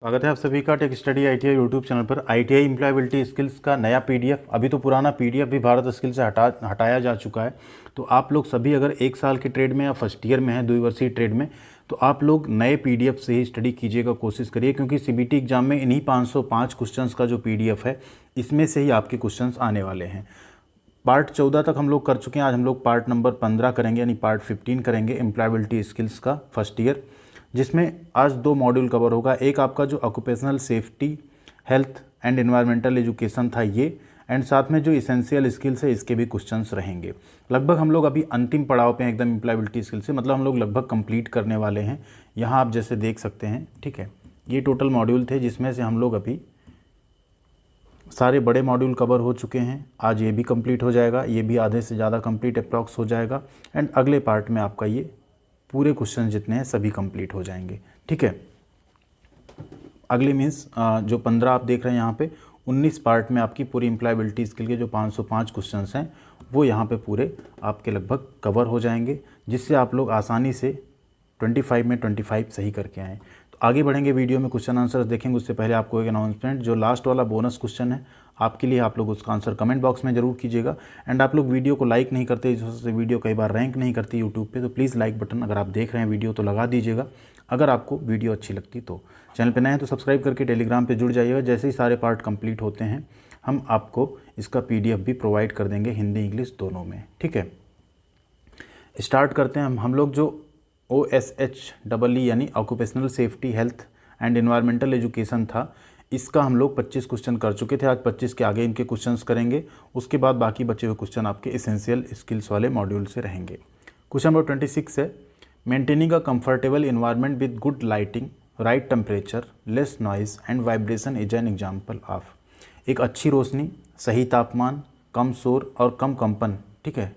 स्वागत है आप सभी का tech study ITI YouTube channel पर। आईटीआई एम्प्लॉयबिलिटी स्किल्स का नया पीडीएफ, अभी तो पुराना पीडीएफ भी भारत स्किल से हटाया जा चुका है। तो आप लोग सभी अगर 1 साल के ट्रेड में या फर्स्ट ईयर में हैं, 2 वर्षीय ट्रेड में, तो आप लोग नए पीडीएफ से ही स्टडी कीजिएगा, कोशिश करिए, क्योंकि सीबीटी एग्जाम में इन्हीं 505 क्वेश्चंस का जो पीडीएफ है, इसमें से ही आपके क्वेश्चंस आने वाले हैं। पार्ट 14 तक हम लोग कर चुके हैं। आज हम लोग पार्ट नंबर 15 करेंगे, यानी पार्ट 15 करेंगे एम्प्लॉयबिलिटी स्किल्स का फर्स्ट ईयर, जिसमें आज 2 मॉड्यूल कवर होगा। एक आपका जो occupational safety, health and environmental education था ये, एंड साथ में जो इसेंशियल स्किल्स है इसके भी क्वेश्चंस रहेंगे। लगभग हम लोग अभी अंतिम पड़ाव पे हैं एकदम एम्प्लॉयबिलिटी स्किल से, मतलब हम लोग लगभग कंप्लीट करने वाले हैं। यहाँ आप जैसे देख सकते हैं, ठीक है, ये टोटल मॉड्यूल थे जिसमें से हम लोग अभी सारे बड़े मॉड्यूल कवर हो चुके हैं। आज ये भी कंप्लीट हो जाएगा, ये भी आधे से ज़्यादा कंप्लीट अप्रॉक्स हो जाएगा, एंड अगले पार्ट में आपका ये पूरे क्वेश्चन जितने हैं सभी कंप्लीट हो जाएंगे, ठीक है। अगले मीन्स जो 15 आप देख रहे हैं यहाँ पे, 19 पार्ट में आपकी पूरी एम्प्लॉयबिलिटी स्किल के जो 505 क्वेश्चंस हैं वो यहाँ पे पूरे आपके लगभग कवर हो जाएंगे, जिससे आप लोग आसानी से 25 में 25 सही करके आएँ। तो आगे बढ़ेंगे, वीडियो में क्वेश्चन आंसर्स देखेंगे। उससे पहले आपको एक अनाउंसमेंट, जो लास्ट वाला बोनस क्वेश्चन है आपके लिए, आप लोग उसका आंसर कमेंट बॉक्स में ज़रूर कीजिएगा। एंड आप लोग वीडियो को लाइक नहीं करते, जिस वजह से वीडियो कई बार रैंक नहीं करती यूट्यूब पे, तो प्लीज़ लाइक बटन अगर आप देख रहे हैं वीडियो तो लगा दीजिएगा। अगर आपको वीडियो अच्छी लगती तो चैनल पे नए हैं तो सब्सक्राइब करके टेलीग्राम पे जुड़ जाइएगा। जैसे ही सारे पार्ट कंप्लीट होते हैं हम आपको इसका पीडीएफ भी प्रोवाइड कर देंगे, हिंदी इंग्लिश दोनों में, ठीक है। स्टार्ट करते हैं हम लोग जो OSHEE यानी occupational safety, health and environmental education था, इसका हम लोग 25 क्वेश्चन कर चुके थे। आज 25 के आगे इनके क्वेश्चंस करेंगे, उसके बाद बाकी बचे हुए क्वेश्चन आपके एसेंशियल स्किल्स वाले मॉड्यूल से रहेंगे। क्वेश्चन नंबर 26 है, maintaining a comfortable environment with good lighting, right temperature, less noise and vibration is an example of. एक अच्छी रोशनी, सही तापमान, कम शोर और कम कंपन, ठीक है,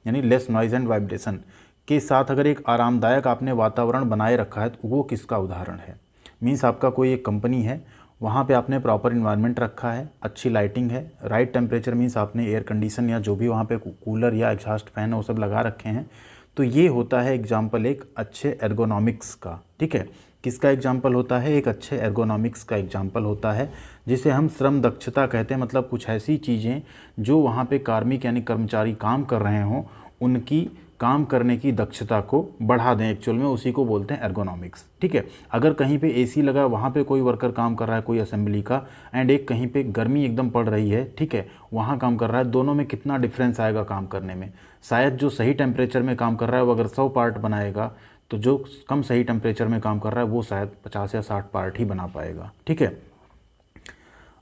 यानी लेस नॉइज एंड वाइब्रेशन के साथ अगर एक आरामदायक आपने वातावरण बनाए रखा है तो वो किसका उदाहरण है। मीन्स आपका कोई एक कंपनी है, वहाँ पे आपने प्रॉपर इन्वायरमेंट रखा है, अच्छी लाइटिंग है, राइट टेम्परेचर मीन्स आपने एयर कंडीशन या जो भी वहाँ पे कूलर या एग्जॉस्ट फैन है वो सब लगा रखे हैं, तो ये होता है एग्जाम्पल एक अच्छे एर्गोनॉमिक्स का, ठीक है। किसका एग्जाम्पल होता है? एक अच्छे एर्गोनॉमिक्स का एग्जाम्पल होता है, जिसे हम श्रम दक्षता कहते हैं। मतलब कुछ ऐसी चीज़ें जो वहाँ पे कार्मिक यानी कर्मचारी काम कर रहे हों, उनकी काम करने की दक्षता को बढ़ा दें, एक्चुअल में उसी को बोलते हैं एर्गोनॉमिक्स, ठीक है। अगर कहीं पे एसी लगा, वहाँ पे कोई वर्कर काम कर रहा है, कोई असेंबली का, एंड एक कहीं पे गर्मी एकदम पड़ रही है, ठीक है, वहाँ काम कर रहा है, दोनों में कितना डिफरेंस आएगा काम करने में। शायद जो सही टेम्परेचर में काम कर रहा है वो अगर 100 पार्ट बनाएगा, तो जो कम सही टेम्परेचर में काम कर रहा है वो शायद 50 या 60 पार्ट ही बना पाएगा, ठीक है।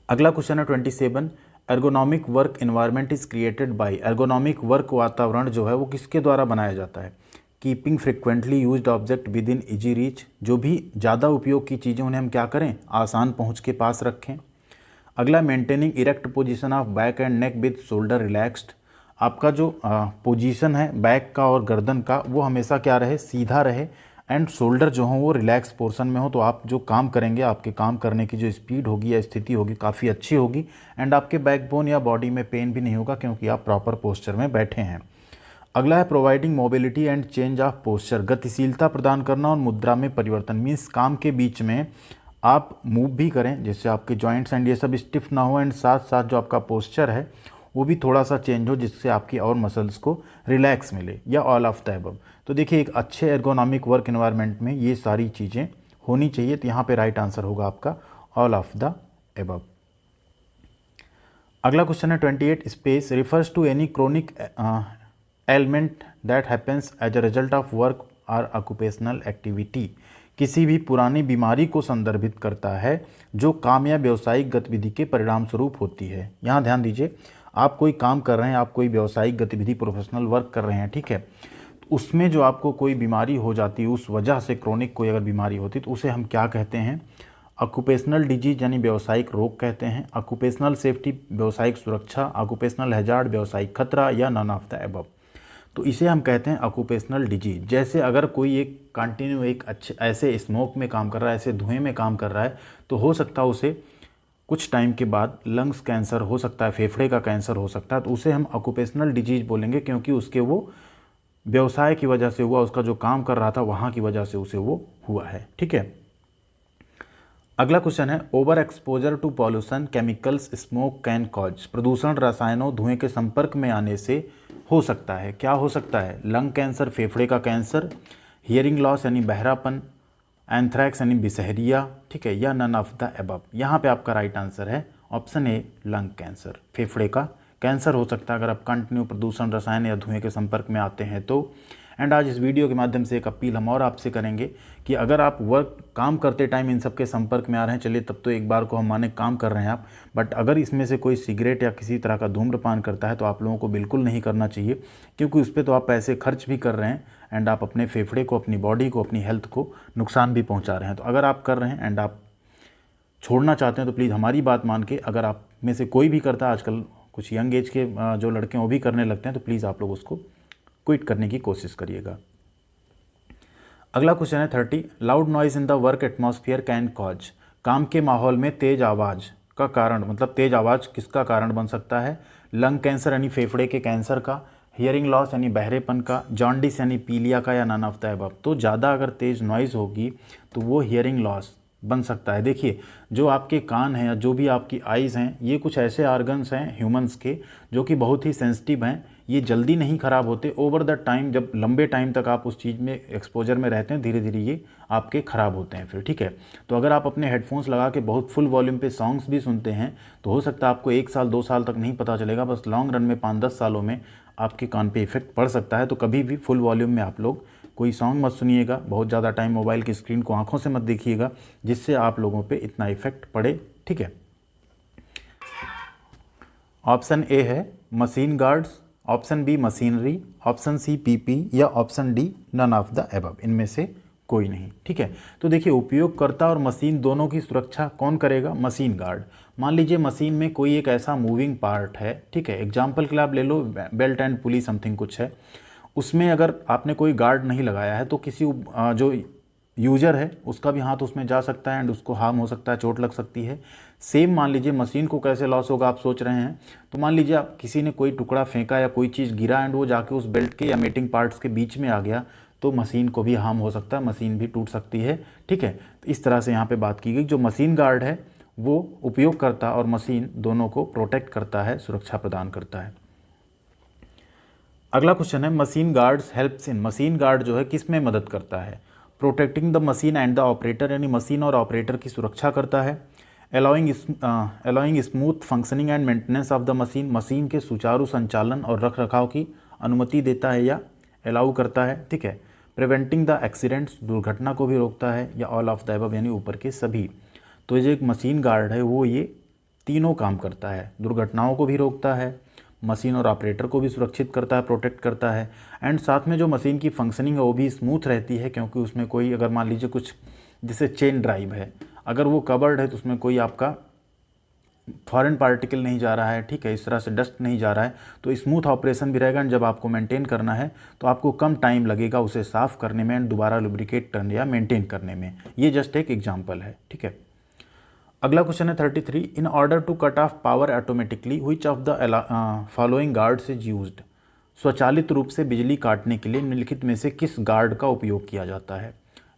अगला क्वेश्चन है 27, ergonomic work environment is created by. Ergonomic work वातावरण जो है वो किसके द्वारा बनाया जाता है? Keeping frequently used object with in easy reach. जो भी ज़्यादा उपयोग की चीज़ें उन्हें हम क्या करें? आसान पहुँच के पास रखें। अगला, maintaining erect position of back and neck with shoulder relaxed. आपका जो पोजीशन है बैक का और गर्दन का, वो हमेशा क्या रहे? सीधा रहे, एंड शोल्डर जो हो वो रिलैक्स पोर्शन में हो, तो आप जो काम करेंगे, आपके काम करने की जो स्पीड होगी या स्थिति होगी काफ़ी अच्छी होगी, एंड आपके बैकबोन या बॉडी में पेन भी नहीं होगा, क्योंकि आप प्रॉपर पोस्चर में बैठे हैं। अगला है providing mobility and change of posture. गतिशीलता प्रदान करना और मुद्रा में परिवर्तन। मीन्स काम के बीच में आप मूव भी करें, जिससे आपके जॉइंट्स एंड ये सब स्टिफ ना हो, एंड साथ साथ जो आपका पोस्चर है वो भी थोड़ा सा चेंज हो, जिससे आपकी और मसल्स को रिलैक्स मिले, या ऑल ऑफ द अबव। तो देखिए, एक अच्छे एर्गोनॉमिक वर्क एनवायरनमेंट में ये सारी चीज़ें होनी चाहिए, तो यहाँ पे राइट आंसर होगा आपका ऑल ऑफ द अबव। अगला क्वेश्चन है 28, space refers to any chronic element that happens as a result of work और ऑक्यूपेशनल एक्टिविटी। किसी भी पुरानी बीमारी को संदर्भित करता है जो काम या व्यावसायिक गतिविधि के परिणाम स्वरूप होती है। यहाँ ध्यान दीजिए, आप कोई काम कर रहे हैं, आप कोई व्यावसायिक गतिविधि, प्रोफेशनल वर्क कर रहे हैं, ठीक है, तो उसमें जो आपको कोई बीमारी हो जाती है, उस वजह से क्रोनिक कोई अगर बीमारी होती है, तो उसे हम क्या कहते हैं? ऑक्यूपेशनल डिजीज यानी व्यावसायिक रोग कहते हैं। ऑक्यूपेशनल सेफ्टी व्यावसायिक सुरक्षा, ऑक्यूपेशनल हैजार्ड व्यावसायिक खतरा, या नन ऑफ द अबव। तो इसे हम कहते हैं ऑक्यूपेशनल डिजीज। जैसे अगर कोई एक कंटिन्यू एक अच्छे ऐसे स्मोक में काम कर रहा है, ऐसे धुएं में काम कर रहा है, तो हो सकता है उसे कुछ टाइम के बाद लंग्स कैंसर हो सकता है, फेफड़े का कैंसर हो सकता है, तो उसे हम ऑक्यूपेशनल डिजीज बोलेंगे, क्योंकि उसके वो व्यवसाय की वजह से हुआ, उसका जो काम कर रहा था वहाँ की वजह से उसे वो हुआ है, ठीक है। अगला क्वेश्चन है over exposure to pollution chemicals smoke can cause, प्रदूषण रसायनों धुएं के संपर्क में आने से हो सकता है, क्या हो सकता है? लंग कैंसर, फेफड़े का कैंसर, हियरिंग लॉस यानी बहरापन, एंथ्रैक्स यानी बिसहरिया, ठीक है, या नन ऑफ द अबव। यहाँ पे आपका राइट आंसर है ऑप्शन ए लंग कैंसर, फेफड़े का कैंसर हो सकता है अगर आप कंटिन्यू प्रदूषण रसायन या धुएं के संपर्क में आते हैं तो। एंड आज इस वीडियो के माध्यम से एक अपील हम और आपसे करेंगे कि अगर आप काम करते टाइम इन सब के संपर्क में आ रहे हैं, चलिए तब तो एक बार को हम माने काम कर रहे हैं आप, बट अगर इसमें से कोई सिगरेट या किसी तरह का धूम्रपान करता है तो आप लोगों को बिल्कुल नहीं करना चाहिए, क्योंकि उस पर तो आप पैसे खर्च भी कर रहे हैं एंड आप अपने फेफड़े को, अपनी बॉडी को, अपनी हेल्थ को नुकसान भी पहुँचा रहे हैं। तो अगर आप कर रहे हैं एंड आप छोड़ना चाहते हैं तो प्लीज़ हमारी बात मान के, अगर आप में से कोई भी करता है, आजकल कुछ यंग एज के जो लड़के हैं वो भी करने लगते हैं, तो प्लीज़ आप लोग उसको क्विट करने की कोशिश करिएगा। अगला क्वेश्चन है 30, loud noise in the work atmosphere can cause, काम के माहौल में तेज आवाज़ का कारण, मतलब तेज आवाज़ किसका कारण बन सकता है? लंग कैंसर यानी फेफड़े के कैंसर का, हियरिंग लॉस यानी बहरेपन का, जॉन्डिस यानी पीलिया का, या नन ऑफ द अबव। तो ज़्यादा अगर तेज़ नॉइज़ होगी तो वो हियरिंग लॉस बन सकता है। देखिए, जो आपके कान हैं या जो भी आपकी आइज़ हैं, ये कुछ ऐसे आर्गन्स हैं ह्यूमंस के जो कि बहुत ही सेंसिटिव हैं, ये जल्दी नहीं ख़राब होते। ओवर द टाइम, जब लंबे टाइम तक आप उस चीज़ में एक्सपोजर में रहते हैं, धीरे धीरे ये आपके ख़राब होते हैं फिर, ठीक है। तो अगर आप अपने हेडफोन्स लगा के बहुत फुल वॉल्यूम पे सॉन्ग्स भी सुनते हैं तो हो सकता है आपको 1 साल 2 साल तक नहीं पता चलेगा, बस लॉन्ग रन में 5-10 सालों में आपके कान पे इफेक्ट पड़ सकता है। तो कभी भी फुल वॉल्यूम में आप लोग कोई सॉन्ग मत सुनिएगा, बहुत ज़्यादा टाइम मोबाइल की स्क्रीन को आंखों से मत देखिएगा जिससे आप लोगों पे इतना इफेक्ट पड़े, ठीक है। ऑप्शन ए है machine guards, option B machinery, option C PP, या option D none of the above, इनमें से कोई नहीं, ठीक है। तो देखिए, उपयोगकर्ता और मशीन दोनों की सुरक्षा कौन करेगा? Machine guard. मान लीजिए मशीन में कोई एक ऐसा मूविंग पार्ट है, ठीक है, एग्जाम्पल के लिए आप ले लो बेल्ट एंड पुली समथिंग कुछ है, उसमें अगर आपने कोई गार्ड नहीं लगाया है तो किसी जो यूजर है उसका भी हाथ उसमें जा सकता है एंड उसको हार्म हो सकता है, चोट लग सकती है। सेम मान लीजिए मशीन को कैसे लॉस होगा आप सोच रहे हैं, तो मान लीजिए आप किसी ने कोई टुकड़ा फेंका या कोई चीज़ गिरा एंड वो जाके उस बेल्ट के या मेटिंग पार्ट्स के बीच में आ गया तो मशीन को भी हार्म हो सकता है, मशीन भी टूट सकती है, ठीक है। तो इस तरह से यहाँ पे बात की गई। जो मशीन गार्ड है वो उपयोगकर्ता और मशीन दोनों को प्रोटेक्ट करता है, सुरक्षा प्रदान करता है। अगला क्वेश्चन है machine guards helps in, machine guard जो है किस में मदद करता है? Protecting the machine and the operator, यानी मशीन और ऑपरेटर की सुरक्षा करता है। Allowing smooth functioning and maintenance of the machine, machine के सुचारू संचालन और रख रखाव की अनुमति देता है या अलाउ करता है, ठीक है। प्रिवेंटिंग द एक्सीडेंट्स, दुर्घटना को भी रोकता है, या ऑल ऑफ द अबव यानी ऊपर के सभी। तो जो एक मशीन गार्ड है वो ये तीनों काम करता है, दुर्घटनाओं को भी रोकता है, मशीन और ऑपरेटर को भी सुरक्षित करता है, प्रोटेक्ट करता है, एंड साथ में जो मशीन की फंक्शनिंग है वो भी स्मूथ रहती है, क्योंकि उसमें कोई, अगर मान लीजिए कुछ जैसे चेन ड्राइव है, अगर वो कवर्ड है तो उसमें कोई आपका फॉरेन पार्टिकल नहीं जा रहा है, ठीक है, इस तरह से डस्ट नहीं जा रहा है, तो स्मूथ ऑपरेशन भी रहेगा। जब आपको मेंटेन करना है तो आपको कम टाइम लगेगा उसे साफ़ करने में एंड दोबारा लुब्रिकेट करने या मेंटेन करने में। ये जस्ट एक एग्जाम्पल है, ठीक है। अगला क्वेश्चन है 33, in order to cut off power automatically which of the following guards is used, स्वचालित रूप से बिजली काटने के लिए निम्नलिखित में से किस गार्ड का उपयोग किया जाता है?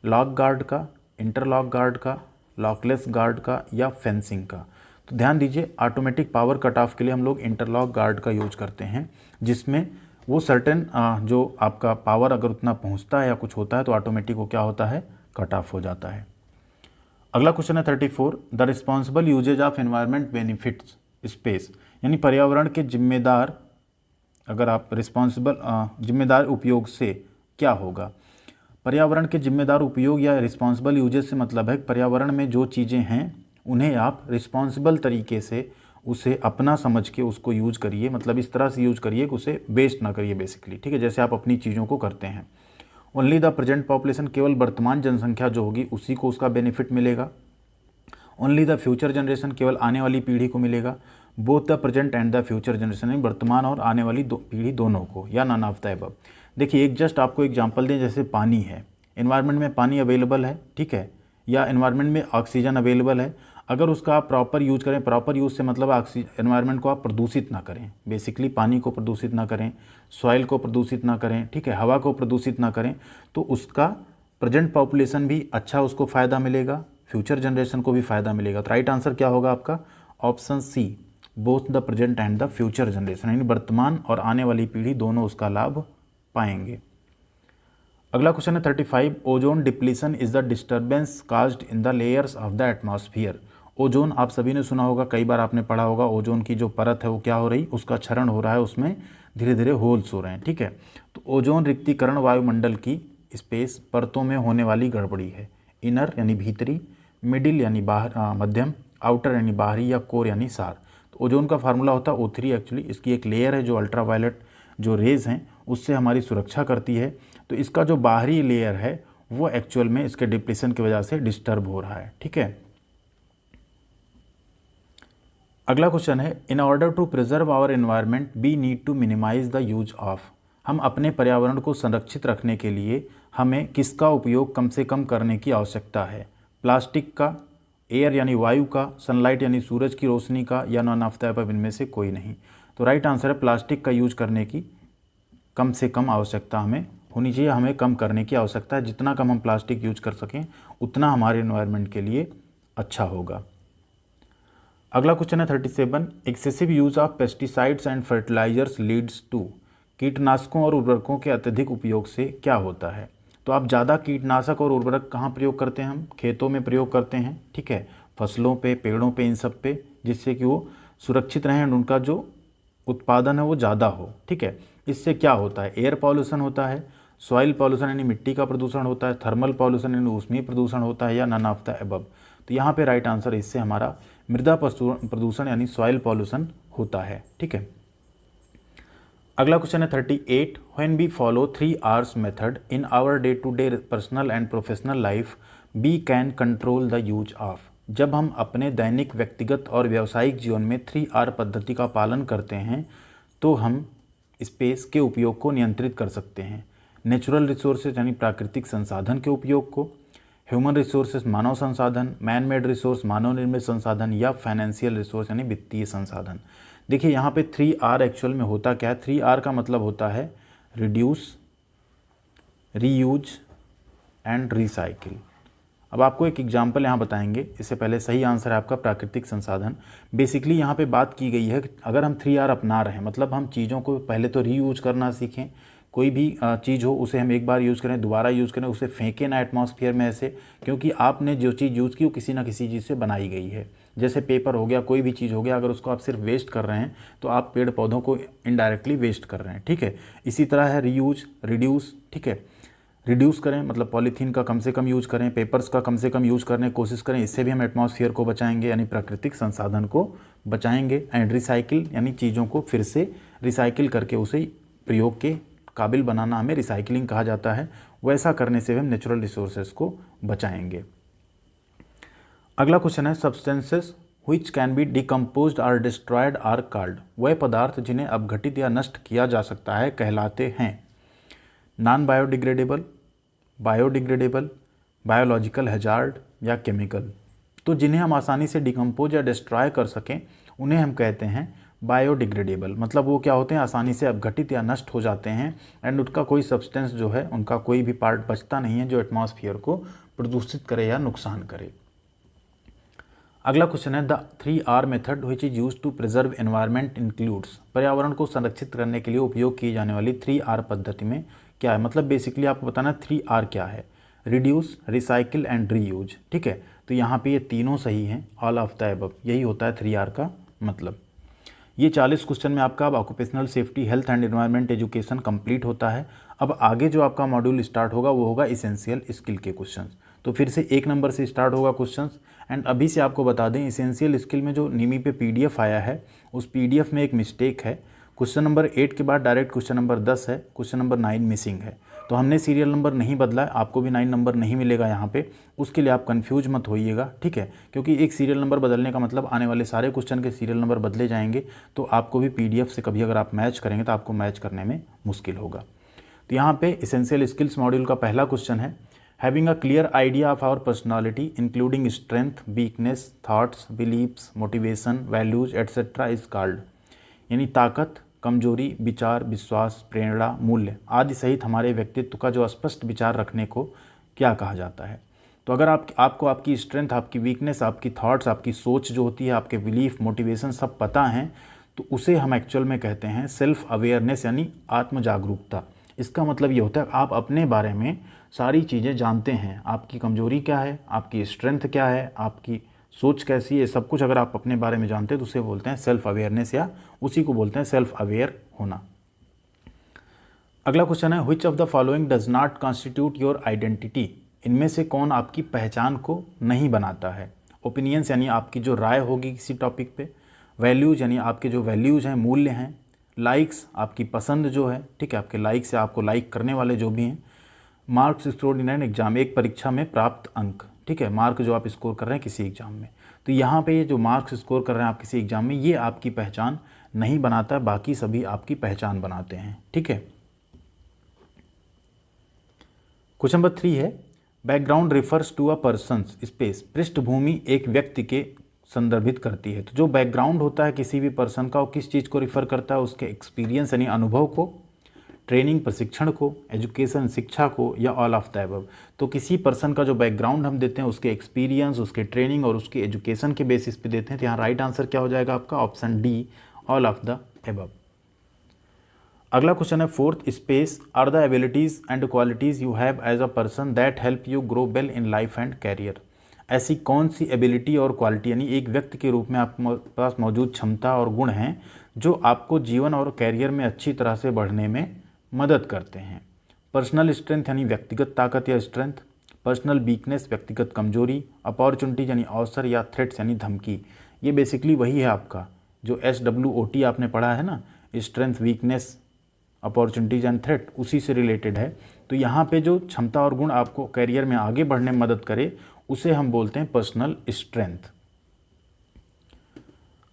लॉक गार्ड का, इंटरलॉक गार्ड का, लॉकलेस गार्ड का, या फेंसिंग का? तो ध्यान दीजिए, ऑटोमेटिक पावर कट ऑफ के लिए हम लोग इंटरलॉक गार्ड का यूज करते हैं, जिसमें वो सर्टेन जो आपका पावर अगर उतना पहुंचता है या कुछ होता है तो ऑटोमेटिक वो क्या होता है, कट ऑफ हो जाता है। अगला क्वेश्चन है 34, the responsible uses of environment benefits space, यानी पर्यावरण के जिम्मेदार, अगर आप रिस्पॉन्सिबल जिम्मेदार उपयोग से क्या होगा? पर्यावरण के जिम्मेदार उपयोग या रिस्पॉन्सिबल यूजेज से मतलब है पर्यावरण में जो चीज़ें हैं उन्हें आप रिस्पॉन्सिबल तरीके से उसे अपना समझ के उसको यूज करिए, मतलब इस तरह से यूज करिए कि उसे वेस्ट ना करिए बेसिकली, ठीक है, जैसे आप अपनी चीज़ों को करते हैं। ओनली द प्रेजेंट पॉपुलेशन, केवल वर्तमान जनसंख्या जो होगी उसी को उसका बेनिफिट मिलेगा। ओनली द फ्यूचर जनरेशन, केवल आने वाली पीढ़ी को मिलेगा। Both the present and the future generation, वर्तमान और आने वाली पीढ़ी दोनों को, या नन ऑफ द अबव। देखिए, एक जस्ट आपको एग्जांपल दें, जैसे पानी है, एनवायरनमेंट में पानी अवेलेबल है, ठीक है, या एनवायरनमेंट में ऑक्सीजन अवेलेबल है, अगर उसका आप प्रॉपर यूज करें, प्रॉपर यूज से मतलब एनवायरनमेंट को आप प्रदूषित ना करें, बेसिकली पानी को प्रदूषित ना करें, सॉइल को प्रदूषित ना करें, ठीक है, हवा को प्रदूषित ना करें, तो उसका प्रेजेंट पॉपुलेशन भी अच्छा उसको फ़ायदा मिलेगा, फ्यूचर जनरेशन को भी फ़ायदा मिलेगा। तो राइट आंसर क्या होगा आपका? Option C, both the present and the future generation, यानी वर्तमान और आने वाली पीढ़ी दोनों उसका लाभ पाएंगे। अगला क्वेश्चन है 35, ozone depletion is the disturbance caused in the layers of the atmosphere. Ozone आप सभी ने सुना होगा, कई बार आपने पढ़ा होगा, ओजोन की जो परत है वो क्या हो रही, उसका क्षरण हो रहा है, उसमें धीरे धीरे होल्स हो रहे हैं, ठीक है। तो ओजोन रिक्तीकरण वायुमंडल की स्पेस परतों में होने वाली गड़बड़ी है। इनर यानी भीतरी, मिडिल यानी बाहर मध्यम, आउटर यानी बाहरी, या कोर यानी सार। तो ओजोन का फार्मूला होता है O3। एक्चुअली इसकी एक लेयर है जो अल्ट्रावायलेट जो रेज हैं उससे हमारी सुरक्षा करती है। तो इसका जो बाहरी लेयर है वो एक्चुअल में इसके डिप्लीशन की वजह से डिस्टर्ब हो रहा है, ठीक है। अगला क्वेश्चन है, in order to preserve our environment we need to minimise the use of. हम अपने पर्यावरण को संरक्षित रखने के लिए हमें किसका उपयोग कम से कम करने की आवश्यकता है? प्लास्टिक का, एयर यानी वायु का, सनलाइट यानी सूरज की रोशनी का, या नॉन ऑफ द अबव, इनमें से कोई नहीं। तो राइट आंसर है प्लास्टिक का यूज करने की कम से कम आवश्यकता हमें होनी चाहिए, हमें कम करने की आवश्यकता है। जितना कम हम प्लास्टिक यूज कर सकें उतना हमारे एनवायरनमेंट के लिए अच्छा होगा। अगला क्वेश्चन है 37, excessive use of pesticides and fertilisers leads to. कीटनाशकों और उर्वरकों के अत्यधिक उपयोग से क्या होता है? तो आप ज़्यादा कीटनाशक और उर्वरक कहाँ प्रयोग करते हैं? हम खेतों में प्रयोग करते हैं, ठीक है, फसलों पे, पेड़ों पे, इन सब पे, जिससे कि वो सुरक्षित रहें और उनका जो उत्पादन है वो ज़्यादा हो, ठीक है। इससे क्या होता है? एयर पॉल्यूशन होता है, सॉइल पॉल्यूशन यानी मिट्टी का प्रदूषण होता है, थर्मल पॉल्यूशन यानी ऊष्मीय प्रदूषण होता है, या नन ऑफ द अबव। तो यहाँ पे राइट आंसर इससे हमारा मृदा प्रदूषण यानी सॉइल पॉल्यूशन होता है, ठीक है। अगला क्वेश्चन है 38, when we follow 3 R's method in our day to day personal and professional life we can control the use of. जब हम अपने दैनिक, व्यक्तिगत और व्यावसायिक जीवन में 3R पद्धति का पालन करते हैं तो हम स्पेस के उपयोग को नियंत्रित कर सकते हैं। नेचुरल रिसोर्सेज यानी प्राकृतिक संसाधन के उपयोग को, ह्यूमन रिसोर्सेज मानव संसाधन, मैन मेड रिसोर्स मानव निर्मित संसाधन, या फाइनेंशियल रिसोर्स यानी वित्तीय संसाधन। देखिए यहाँ पे 3R एक्चुअल में होता क्या है? 3R का मतलब होता है रिड्यूस, रीयूज एंड रिसाइकिल। अब आपको एक एग्जाम्पल यहाँ बताएंगे, इससे पहले सही आंसर है आपका प्राकृतिक संसाधन। बेसिकली यहाँ पे बात की गई है कि अगर हम 3R अपना रहे हैं, मतलब हम चीज़ों को पहले तो रीयूज करना सीखें, कोई भी चीज़ हो उसे हम एक बार यूज़ करें, दोबारा यूज़ करें, उसे फेंकें ना एटमॉस्फेयर में ऐसे, क्योंकि आपने जो चीज़ यूज़ की वो किसी ना किसी चीज़ से बनाई गई है। जैसे पेपर हो गया, कोई भी चीज़ हो गया, अगर उसको आप सिर्फ वेस्ट कर रहे हैं तो आप पेड़ पौधों को इनडायरेक्टली वेस्ट कर रहे हैं, ठीक है। इसी तरह है रीयूज, रिड्यूस, ठीक है। रिड्यूस करें मतलब पॉलीथीन का कम से कम यूज़ करें, पेपर्स का कम से कम यूज़ करने की कोशिश करें, इससे भी हम एटमॉस्फेयर को बचाएंगे यानी प्राकृतिक संसाधन को बचाएंगे। एंड रिसाइकिल यानी चीज़ों को फिर से रिसाइकिल करके उसे प्रयोग के काबिल बनाना हमें रिसाइकिलिंग कहा जाता है। वैसा करने से हम नेचुरल रिसोर्सेज को बचाएंगे। अगला क्वेश्चन है, substances which can be decomposed और डिस्ट्रॉयड आर कॉल्ड। वह पदार्थ जिन्हें अपघटित या नष्ट किया जा सकता है कहलाते हैं non biodegradable, biodegradable, biological hazard, या केमिकल। तो जिन्हें हम आसानी से डिकम्पोज या डिस्ट्रॉय कर सकें उन्हें हम कहते हैं बायोडिग्रेडेबल। मतलब वो क्या होते हैं? आसानी से अपघटित या नष्ट हो जाते हैं एंड उनका कोई सब्सटेंस जो है, उनका कोई भी पार्ट बचता नहीं है जो एटमॉस्फेयर को प्रदूषित करे या नुकसान करे। अगला क्वेश्चन है, the 3R method which is use to preserve environment includes. पर्यावरण को संरक्षित करने के लिए उपयोग की जाने वाली 3R पद्धति में क्या है? मतलब बेसिकली आपको बताना 3R क्या है। रिड्यूस, रिसाइकिल एंड रीयूज, ठीक है। तो यहाँ पे ये तीनों सही हैं, ऑल ऑफ द अबव, यही होता है 3R का मतलब। ये 40 क्वेश्चन में आपका अब occupational safety, health and environment education complete होता है। अब आगे जो आपका मॉड्यूल स्टार्ट होगा वो होगा इसेंशियल स्किल के क्वेश्चंस। तो फिर से 1 नंबर से स्टार्ट होगा क्वेश्चंस। एंड अभी से आपको बता दें, इसेंशियल स्किल में जो निमी पे PDF आया है उस PDF में एक मिस्टेक है। क्वेश्चन नंबर 8 के बाद डायरेक्ट क्वेश्चन नंबर 10 है, क्वेश्चन नंबर 9 मिसिंग है। तो हमने सीरियल नंबर नहीं बदला है, आपको भी 9 नंबर नहीं मिलेगा यहाँ पे। उसके लिए आप कंफ्यूज मत होइएगा, ठीक है, क्योंकि एक सीरियल नंबर बदलने का मतलब आने वाले सारे क्वेश्चन के सीरियल नंबर बदले जाएंगे। तो आपको भी PDF से कभी अगर आप मैच करेंगे तो आपको मैच करने में मुश्किल होगा। तो यहाँ पे इसेंशियल स्किल्स मॉड्यूल का पहला क्वेश्चन है, having a clear idea of our personality including strength, weakness, thoughts, believes, motivation, values etcetera is called. यानी ताकत, कमजोरी, विचार, विश्वास, प्रेरणा, मूल्य आदि सहित हमारे व्यक्तित्व का जो स्पष्ट विचार रखने को क्या कहा जाता है? तो अगर आपको आपकी स्ट्रेंथ, आपकी वीकनेस, आपकी थॉट्स, आपकी सोच जो होती है, आपके बिलीफ, मोटिवेशन सब पता हैं, तो उसे हम एक्चुअल में कहते हैं सेल्फ अवेयरनेस यानी आत्म जागरूकता। इसका मतलब ये होता है आप अपने बारे में सारी चीज़ें जानते हैं, आपकी कमजोरी क्या है, आपकी स्ट्रेंथ क्या है, आपकी सोच कैसी है, सब कुछ अगर आप अपने बारे में जानते हैं तो उसे बोलते हैं सेल्फ अवेयरनेस, या उसी को बोलते हैं सेल्फ अवेयर होना। अगला क्वेश्चन है, which of the following does not constitute your identity. इनमें से कौन आपकी पहचान को नहीं बनाता है। ओपिनियंस यानी आपकी जो राय होगी किसी टॉपिक पे, वैल्यूज़ यानी आपके जो वैल्यूज़ हैं, मूल्य हैं, लाइक्स आपकी पसंद जो है, ठीक है, आपके लाइक्स या आपको लाइक करने वाले जो भी हैं, marks scored in an exam, एक परीक्षा में प्राप्त अंक, ठीक है, मार्क जो आप स्कोर कर रहे हैं किसी एग्जाम में। तो यहाँ पे ये जो मार्क्स स्कोर कर रहे हैं आप किसी एग्जाम में, ये आपकी पहचान नहीं बनाता, बाकी सभी आपकी पहचान बनाते हैं, ठीक है। क्वेश्चन नंबर 3 है, background refers to a person's space. पृष्ठभूमि एक व्यक्ति के संदर्भित करती है। तो जो बैकग्राउंड होता है किसी भी पर्सन का, वो किस चीज़ को रिफ़र करता है, उसके एक्सपीरियंस यानी अनुभव को, ट्रेनिंग प्रशिक्षण को, एजुकेशन शिक्षा को, या ऑल ऑफ द अबव। तो किसी पर्सन का जो बैकग्राउंड हम देते हैं उसके एक्सपीरियंस, उसके ट्रेनिंग और उसके एजुकेशन के बेसिस पे देते हैं। तो यहाँ राइट आंसर क्या हो जाएगा आपका, option D, all of the above. अगला क्वेश्चन है 4th space, are the abilities and qualities you have as a person that help you grow well in life and career. ऐसी कौन सी एबिलिटी और quality यानी एक व्यक्ति के रूप में आपके पास मौजूद क्षमता और गुण हैं जो आपको जीवन और कैरियर में अच्छी तरह से बढ़ने में मदद करते हैं। पर्सनल स्ट्रेंथ यानी व्यक्तिगत ताकत या स्ट्रेंथ, पर्सनल वीकनेस व्यक्तिगत कमजोरी, अपॉर्चुनिटी यानी अवसर, या थ्रेट्स यानी धमकी। ये बेसिकली वही है आपका जो SWOT आपने पढ़ा है ना, strength, weakness, opportunities and threat, उसी से रिलेटेड है। तो यहाँ पे जो क्षमता और गुण आपको कैरियर में आगे बढ़ने में मदद करे उसे हम बोलते हैं पर्सनल स्ट्रेंथ।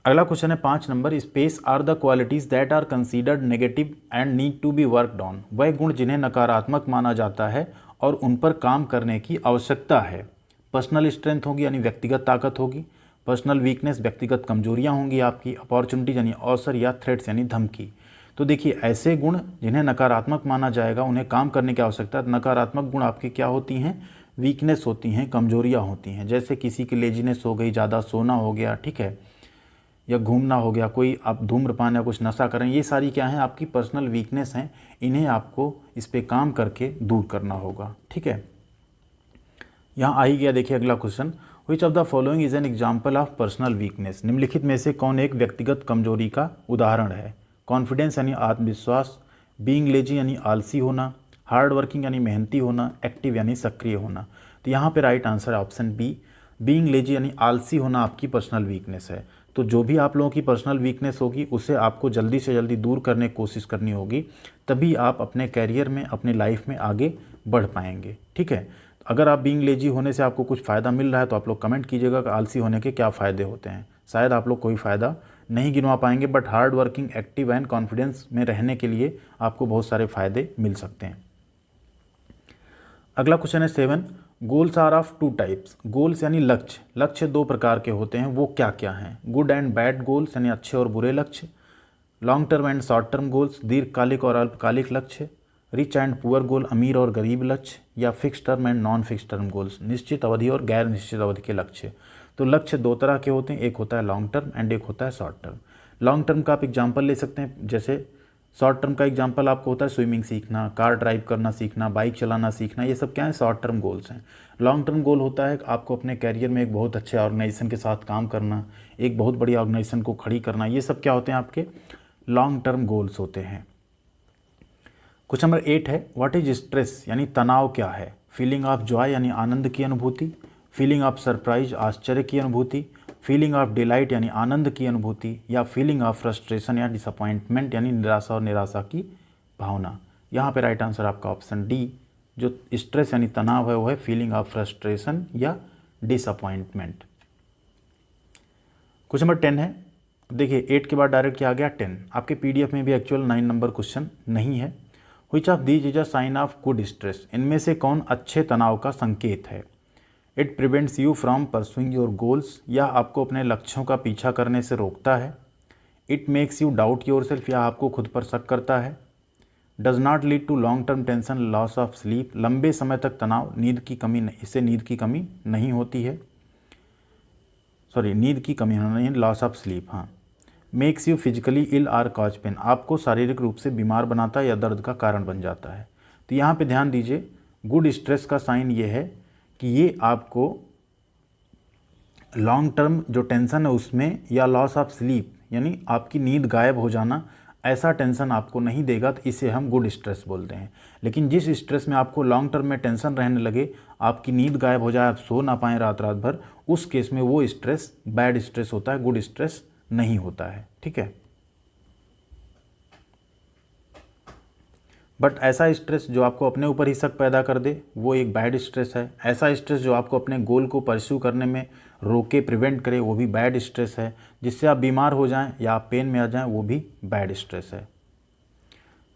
अगला क्वेश्चन है 5 number, space, are the qualities that are considered negative and need to be worked on. वह गुण जिन्हें नकारात्मक माना जाता है और उन पर काम करने की आवश्यकता है। पर्सनल स्ट्रेंथ होगी यानी व्यक्तिगत ताकत होगी, पर्सनल वीकनेस व्यक्तिगत कमजोरियां होंगी आपकी, अपॉर्चुनिटी यानी अवसर, या थ्रेट्स यानी धमकी। तो देखिए ऐसे गुण जिन्हें नकारात्मक माना जाएगा उन्हें काम करने की आवश्यकता है। नकारात्मक गुण आपकी क्या होती हैं, वीकनेस होती हैं, कमजोरियां होती हैं। जैसे किसी की लेजीनेस हो गई, ज़्यादा सोना हो गया, ठीक है, या घूमना हो गया, कोई आप धूम्रपान या कुछ नशा करें, ये सारी क्या हैं आपकी पर्सनल वीकनेस हैं। इन्हें आपको इस पर काम करके दूर करना होगा, ठीक है। यहाँ आ ही गया, देखिए अगला question, which of the following is an example of personal weakness. निम्नलिखित में से कौन एक व्यक्तिगत कमजोरी का उदाहरण है। कॉन्फिडेंस यानी आत्मविश्वास, बीइंग लेजी यानी आलसी होना, हार्ड वर्किंग यानी मेहनती होना, एक्टिव यानी सक्रिय होना। तो यहाँ पे राइट आंसर है ऑप्शन बी, बीइंग लेजी यानी आलसी होना आपकी पर्सनल वीकनेस है। तो जो भी आप लोगों की पर्सनल वीकनेस होगी उसे आपको जल्दी से जल्दी दूर करने की कोशिश करनी होगी, तभी आप अपने कैरियर में, अपने लाइफ में आगे बढ़ पाएंगे, ठीक है। अगर आप बीइंग लेजी होने से आपको कुछ फ़ायदा मिल रहा है तो आप लोग कमेंट कीजिएगा कि आलसी होने के क्या फ़ायदे होते हैं। शायद आप लोग कोई फ़ायदा नहीं गिनवा पाएंगे, but hard working, active and confidence में रहने के लिए आपको बहुत सारे फ़ायदे मिल सकते हैं। अगला क्वेश्चन है 7, goals are of 2 types. Goals यानी लक्ष्य, लक्ष्य 2 प्रकार के होते हैं, वो क्या क्या हैं। गुड एंड बैड गोल्स यानी अच्छे और बुरे लक्ष्य, long term and short term goals दीर्घकालिक और अल्पकालिक लक्ष्य, रिच एंड पुअर गोल अमीर और गरीब लक्ष्य, या fix term and non fix term goals निश्चित अवधि और गैर निश्चित अवधि के लक्ष्य। तो लक्ष्य 2 तरह के होते हैं, एक होता है लॉन्ग टर्म एंड एक होता है शॉर्ट टर्म। लॉन्ग टर्म का आप एग्जाम्पल ले सकते हैं, जैसे शॉर्ट टर्म का एग्जाम्पल आपको होता है स्विमिंग सीखना, कार ड्राइव करना सीखना, बाइक चलाना सीखना, ये सब क्या है शॉर्ट टर्म गोल्स हैं। लॉन्ग टर्म गोल होता है आपको अपने कैरियर में एक बहुत अच्छे ऑर्गेनाइजेशन के साथ काम करना, एक बहुत बड़ी ऑर्गेनाइजेशन को खड़ी करना, ये सब क्या होते हैं आपके लॉन्ग टर्म गोल्स होते हैं। क्वेश्चन नंबर 8 है, व्हाट इज स्ट्रेस यानी तनाव क्या है। फीलिंग ऑफ जॉय यानी आनंद की अनुभूति, फीलिंग ऑफ सरप्राइज आश्चर्य की अनुभूति, फीलिंग ऑफ डिलाइट यानी आनंद की अनुभूति, या फीलिंग ऑफ फ्रस्ट्रेशन या डिसअपॉइंटमेंट यानी निराशा और निराशा की भावना। यहाँ पे राइट आंसर आपका ऑप्शन डी, जो स्ट्रेस यानी तनाव है वो है फीलिंग ऑफ फ्रस्ट्रेशन या डिसअपॉइंटमेंट। क्वेश्चन नंबर 10 है, देखिए 8 के बाद डायरेक्ट क्या आ गया 10। आपके PDF में भी एक्चुअल 9 नंबर क्वेश्चन नहीं है। Which of these is a sign of good stress. इनमें से कौन अच्छे तनाव का संकेत है। It prevents you from pursuing your goals, या आपको अपने लक्ष्यों का पीछा करने से रोकता है। It makes you doubt yourself, या आपको खुद पर शक करता है। Does not lead to long term tension, loss of sleep, लंबे समय तक तनाव, नींद की कमी, इससे नींद की कमी नहीं होती है, सॉरी नींद की कमी होना नहीं, लॉस ऑफ स्लीप। हाँ, makes you physically ill or cause pain, आपको शारीरिक रूप से बीमार बनाता है या दर्द का कारण बन जाता है। तो यहाँ पे ध्यान दीजिए, गुड स्ट्रेस का साइन ये है कि ये आपको लॉन्ग टर्म जो टेंशन है उसमें, या लॉस ऑफ स्लीप यानी आपकी नींद गायब हो जाना, ऐसा टेंशन आपको नहीं देगा, तो इसे हम गुड स्ट्रेस बोलते हैं। लेकिन जिस स्ट्रेस में आपको लॉन्ग टर्म में टेंशन रहने लगे, आपकी नींद गायब हो जाए, आप सो ना पाएँ रात रात भर, उस केस में वो स्ट्रेस बैड स्ट्रेस होता है, गुड स्ट्रेस नहीं होता है। ठीक है, बट ऐसा स्ट्रेस जो आपको अपने ऊपर ही शक पैदा कर दे, वो एक बैड स्ट्रेस है। ऐसा स्ट्रेस जो आपको अपने गोल को परस्यू करने में रोके, प्रिवेंट करे, वो भी बैड स्ट्रेस है। जिससे आप बीमार हो जाएं या आप पेन में आ जाएं, वो भी बैड स्ट्रेस है।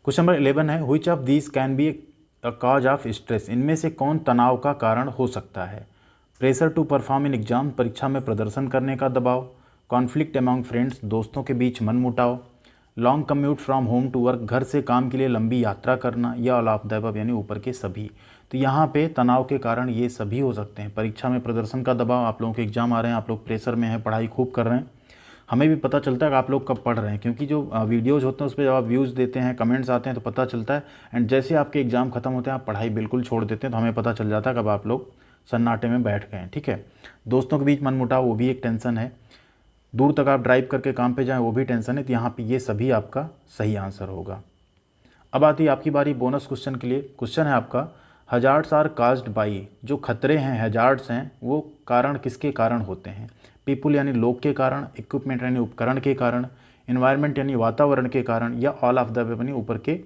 क्वेश्चन नंबर 11 है, which of these can be a cause of stress, इनमें से कौन तनाव का कारण हो सकता है? Pressure to perform in exam, परीक्षा में प्रदर्शन करने का दबाव, कॉन्फ्लिक्ट अमंग फ्रेंड्स, दोस्तों के बीच मनमुटाव, long commute from home to work, घर से काम के लिए लंबी यात्रा करना, या ऑल ऑफ द अबव यानी ऊपर के सभी। तो यहाँ पे तनाव के कारण ये सभी हो सकते हैं। परीक्षा में प्रदर्शन का दबाव, आप लोगों के एग्जाम आ रहे हैं, आप लोग प्रेशर में हैं, पढ़ाई खूब कर रहे हैं, हमें भी पता चलता है कि आप लोग कब पढ़ रहे हैं, क्योंकि जो वीडियोज़ होते हैं उस पर जब आप व्यूज़ देते हैं, कमेंट्स आते हैं तो पता चलता है। एंड जैसे आपके एग्जाम खत्म होते हैं, आप पढ़ाई बिल्कुल छोड़ देते हैं, तो हमें पता चल जाता है कब आप लोग सन्नाटे में बैठ गए हैं। ठीक है, दोस्तों के बीच मनमुटाव, वो भी एक टेंशन है। दूर तक आप ड्राइव करके काम पे जाएं, वो भी टेंशन है। तो यहाँ पे ये सभी आपका सही आंसर होगा। अब आती है आपकी बारी बोनस क्वेश्चन के लिए। क्वेश्चन है आपका, हजार्ड्स आर काज्ड बाई, जो खतरे हैं, हजार्ड्स हैं, वो कारण किसके कारण होते हैं? पीपुल यानी लोग के कारण, इक्विपमेंट यानी उपकरण के कारण, इन्वायरमेंट यानी वातावरण के कारण, या ऑल ऑफ द अबव यानी ऊपर के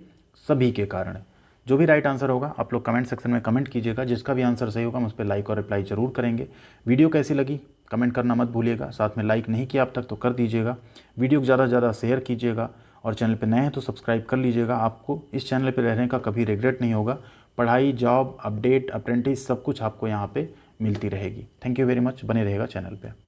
सभी के कारण। जो भी राइट आंसर होगा आप लोग कमेंट सेक्शन में कमेंट कीजिएगा। जिसका भी आंसर सही होगा हम उस पर लाइक और रिप्लाई जरूर करेंगे। वीडियो कैसी लगी कमेंट करना मत भूलिएगा। साथ में लाइक नहीं किया अब तक तो कर दीजिएगा। वीडियो को ज़्यादा से ज़्यादा शेयर कीजिएगा, और चैनल पर नए हैं तो सब्सक्राइब कर लीजिएगा। आपको इस चैनल पर रहने का कभी रिग्रेट नहीं होगा। पढ़ाई, जॉब, अपडेट, अप्रेंटिस सब कुछ आपको यहाँ पे मिलती रहेगी। थैंक यू वेरी मच, बने रहेगा चैनल पे।